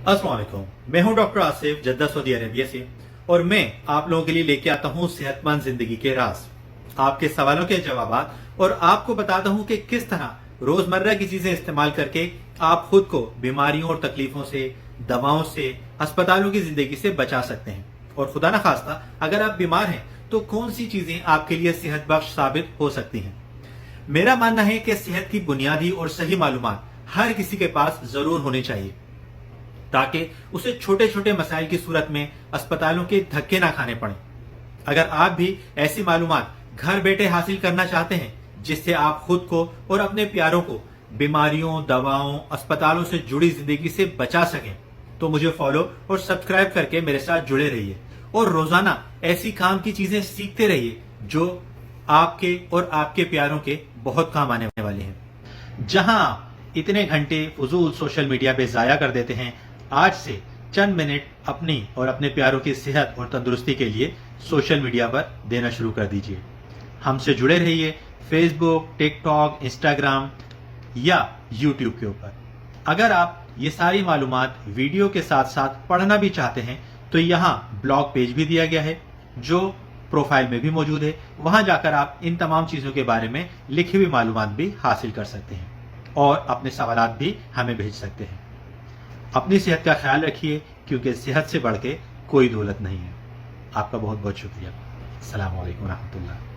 अस्सलाम वालेकुम। मैं हूं doctor Asif, Jeddah Saudi Arabia से, और मैं आप लोगों के लिए लेके आता हूं सेहतमंद जिंदगी के राज, आपके सवालों के जवाब, और आपको बताता हूं कि किस तरह रोजमर्रा की चीजें इस्तेमाल करके आप खुद को बीमारियों और तकलीफों से, दवाओं से, अस्पतालों की जिंदगी से बचा सकते हैं। और खुदा न खास्ता अगर आप बीमार हैं तो कौन सी चीजें आपके लिए सेहत बख्श साबित हो सकती हैं। मेरा मानना है कि सेहत की बुनियादी और सही मालूमात हर किसी के पास जरूर होनी चाहिए, ताकि उसे छोटे छोटे मसाइल की सूरत में अस्पतालों के धक्के ना खाने पड़े। अगर आप भी ऐसी मालूमात घर बैठे हासिल करना चाहते हैं जिससे आप खुद को और अपने प्यारों को बीमारियों, दवाओं, अस्पतालों से जुड़ी जिंदगी से बचा सकें, तो मुझे फॉलो और सब्सक्राइब करके मेरे साथ जुड़े रहिए और रोजाना ऐसी काम की चीजें सीखते रहिए जो आपके और आपके प्यारों के बहुत काम आने वाले हैं। जहां आप इतने घंटे फजूल सोशल मीडिया पे जाया कर देते हैं, आज से चंद मिनट अपनी और अपने प्यारों की सेहत और तंदुरुस्ती के लिए सोशल मीडिया पर देना शुरू कर दीजिए। हमसे जुड़े रहिए फेसबुक, टिकटॉक, इंस्टाग्राम या यूट्यूब के ऊपर। अगर आप ये सारी मालूमात वीडियो के साथ साथ पढ़ना भी चाहते हैं तो यहाँ ब्लॉग पेज भी दिया गया है जो प्रोफाइल में भी मौजूद है। वहां जाकर आप इन तमाम चीजों के बारे में लिखी हुई मालूमात भी हासिल कर सकते हैं और अपने सवालात भी हमें भेज सकते हैं। अपनी सेहत का ख्याल रखिए, क्योंकि सेहत से बढ़ के कोई दौलत नहीं है। आपका बहुत बहुत शुक्रिया। अस्सलाम वालेकुम रहमतुल्लाह।